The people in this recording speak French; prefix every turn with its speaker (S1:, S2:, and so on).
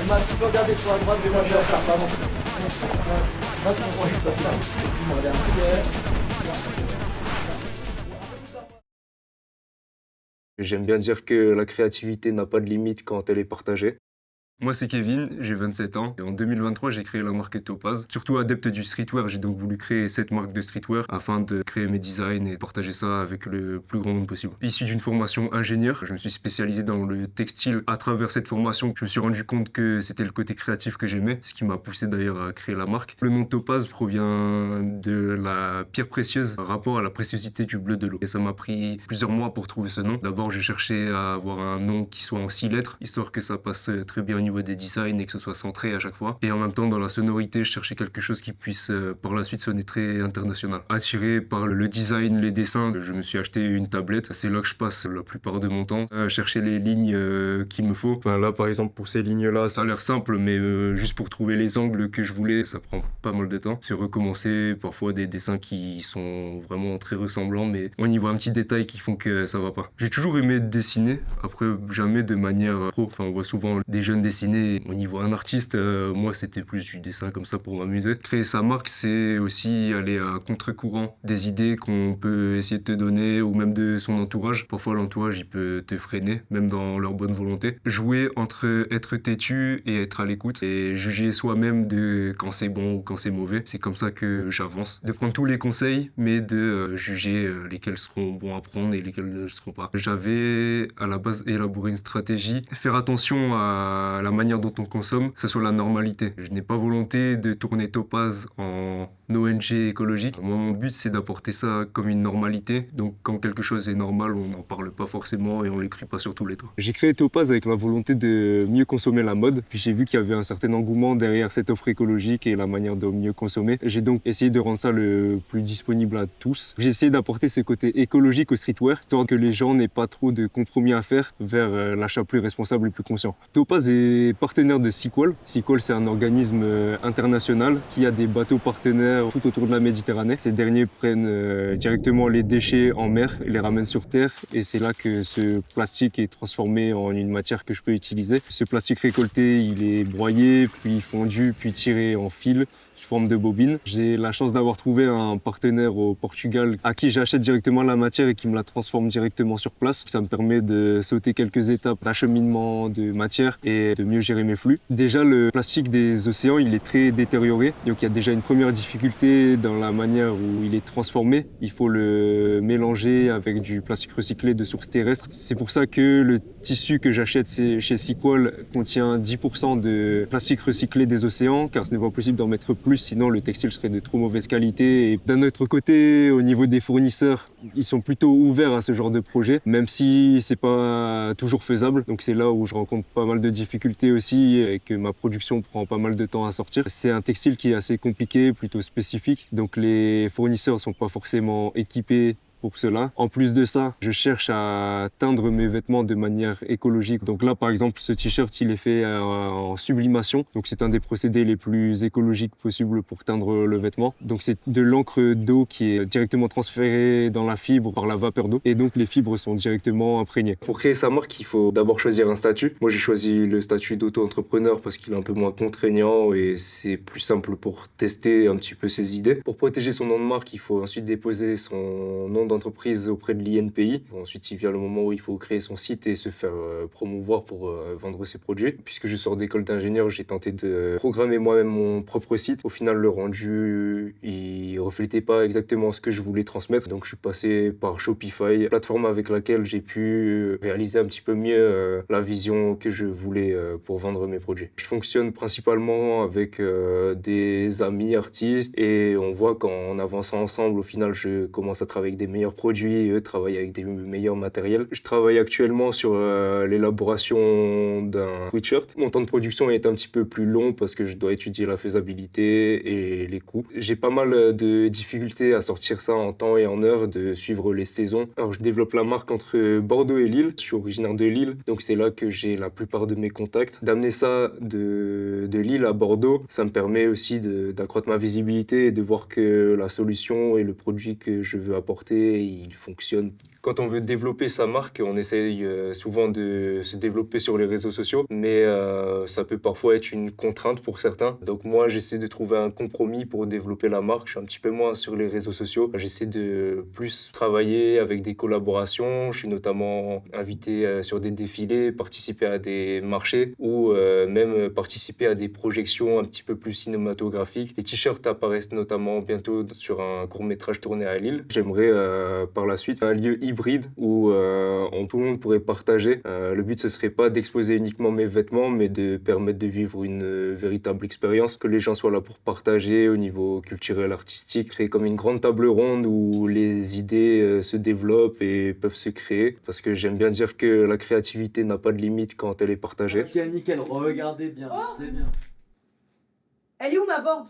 S1: Emma, tu peux regarder sur la droite, je vais manger à part, pardon. Là, tu comprends, je peux faire.
S2: J'aime bien dire que la créativité n'a pas de limite quand elle est partagée.
S3: Moi, c'est Kevin, j'ai 27 ans et en 2023, j'ai créé la marque Topaz. Surtout adepte du streetwear, j'ai donc voulu créer cette marque de streetwear afin de créer mes designs et partager ça avec le plus grand nombre possible. Issu d'une formation ingénieur, je me suis spécialisé dans le textile. À travers cette formation, je me suis rendu compte que c'était le côté créatif que j'aimais, ce qui m'a poussé d'ailleurs à créer la marque. Le nom Topaz provient de la pierre précieuse, par rapport à la préciosité du bleu de l'eau. Et ça m'a pris plusieurs mois pour trouver ce nom. D'abord, j'ai cherché à avoir un nom qui soit en 6 lettres, histoire que ça passe très bien au niveau des designs et que ce soit centré à chaque fois. Et en même temps, dans la sonorité, je cherchais quelque chose qui puisse par la suite sonner très international. Attiré par le design, les dessins, je me suis acheté une tablette. C'est là que je passe la plupart de mon temps à chercher les lignes qu'il me faut. Enfin, là, par exemple, pour ces lignes-là, ça a l'air simple, mais juste pour trouver les angles que je voulais, ça prend pas mal de temps. C'est recommencer parfois des dessins qui sont vraiment très ressemblants, mais on y voit un petit détail qui font que ça va pas. J'ai toujours aimé dessiner, après jamais de manière pro. Enfin, on voit souvent des jeunes dessiner. Au niveau un artiste, moi c'était plus du dessin comme ça pour m'amuser. Créer sa marque, c'est aussi aller à contre-courant des idées qu'on peut essayer de te donner ou même de son entourage. Parfois l'entourage il peut te freiner, même dans leur bonne volonté. Jouer entre être têtu et être à l'écoute et juger soi-même de quand c'est bon ou quand c'est mauvais. C'est comme ça que j'avance. De prendre tous les conseils, mais de juger lesquels seront bons à prendre et lesquels ne le seront pas. J'avais à la base élaboré une stratégie, faire attention à la manière dont on consomme, que ce soit la normalité. Je n'ai pas volonté de tourner Topaz en ONG écologique. Moi, mon but, c'est d'apporter ça comme une normalité. Donc, quand quelque chose est normal, on n'en parle pas forcément et on l'écrit pas sur tous les toits. J'ai créé Topaz avec la volonté de mieux consommer la mode. Puis j'ai vu qu'il y avait un certain engouement derrière cette offre écologique et la manière de mieux consommer. J'ai donc essayé de rendre ça le plus disponible à tous. J'ai essayé d'apporter ce côté écologique au streetwear, histoire que les gens n'aient pas trop de compromis à faire vers l'achat plus responsable et plus conscient. Topaz est partenaire de Sequoia. Sequoia, c'est un organisme international qui a des bateaux partenaires tout autour de la Méditerranée. Ces derniers prennent directement les déchets en mer et les ramènent sur terre. Et c'est là que ce plastique est transformé en une matière que je peux utiliser. Ce plastique récolté, il est broyé, puis fondu, puis tiré en fil sous forme de bobine. J'ai la chance d'avoir trouvé un partenaire au Portugal à qui j'achète directement la matière et qui me la transforme directement sur place. Ça me permet de sauter quelques étapes d'acheminement de matière et de mieux gérer mes flux. Déjà, le plastique des océans, il est très détérioré. Donc, il y a déjà une première difficulté dans la manière où il est transformé. Il faut le mélanger avec du plastique recyclé de sources terrestres. C'est pour ça que le tissu que j'achète chez Sequoia contient 10% de plastique recyclé des océans, car ce n'est pas possible d'en mettre plus, sinon le textile serait de trop mauvaise qualité. Et d'un autre côté, au niveau des fournisseurs, ils sont plutôt ouverts à ce genre de projet, même si c'est pas toujours faisable. Donc c'est là où je rencontre pas mal de difficultés aussi et que ma production prend pas mal de temps à sortir. C'est un textile qui est assez compliqué, plutôt spécifique. Donc les fournisseurs sont pas forcément équipés pour cela. En plus de ça, je cherche à teindre mes vêtements de manière écologique. Donc là, par exemple, ce t-shirt, il est fait en sublimation. Donc c'est un des procédés les plus écologiques possibles pour teindre le vêtement. Donc c'est de l'encre d'eau qui est directement transférée dans la fibre par la vapeur d'eau. Et donc les fibres sont directement imprégnées. Pour créer sa marque, il faut d'abord choisir un statut. Moi, j'ai choisi le statut d'auto-entrepreneur parce qu'il est un peu moins contraignant et c'est plus simple pour tester un petit peu ses idées. Pour protéger son nom de marque, il faut ensuite déposer son nom d'entreprise auprès de l'INPI. Ensuite, il vient le moment où il faut créer son site et se faire promouvoir pour vendre ses produits. Puisque je sors d'école d'ingénieur, j'ai tenté de programmer moi-même mon propre site. Au final, le rendu, il reflétait pas exactement ce que je voulais transmettre. Donc, je suis passé par Shopify, plateforme avec laquelle j'ai pu réaliser un petit peu mieux la vision que je voulais pour vendre mes produits. Je fonctionne principalement avec des amis artistes et on voit qu'en avançant ensemble, au final, je commence à travailler avec des meilleurs produits, eux travaillent avec des meilleurs matériels. Je travaille actuellement sur l'élaboration d'un sweatshirt. Mon temps de production est un petit peu plus long parce que je dois étudier la faisabilité et les coûts. J'ai pas mal de difficultés à sortir ça en temps et en heure, de suivre les saisons. Alors je développe la marque entre Bordeaux et Lille. Je suis originaire de Lille, donc c'est là que j'ai la plupart de mes contacts. D'amener ça de Lille à Bordeaux, ça me permet aussi d'accroître ma visibilité et de voir que la solution et le produit que je veux apporter
S2: fait, il fonctionne. Quand on veut développer sa marque, on essaye souvent de se développer sur les réseaux sociaux, mais ça peut parfois être une contrainte pour certains. Donc moi, j'essaie de trouver un compromis pour développer la marque. Je suis un petit peu moins sur les réseaux sociaux. J'essaie de plus travailler avec des collaborations. Je suis notamment invité sur des défilés, participer à des marchés ou même participer à des projections un petit peu plus cinématographiques. Les t-shirts apparaissent notamment bientôt sur un court-métrage tourné à Lille. J'aimerais par la suite un lieu hybride où tout le monde pourrait partager. Le but, ce serait pas d'exposer uniquement mes vêtements, mais de permettre de vivre une véritable expérience, que les gens soient là pour partager au niveau culturel, artistique, créer comme une grande table ronde où les idées se développent et peuvent se créer. Parce que j'aime bien dire que la créativité n'a pas de limite quand elle est partagée.
S1: Ok, nickel, regardez bien,
S4: Oh.
S1: c'est bien.
S4: Elle est où ma board?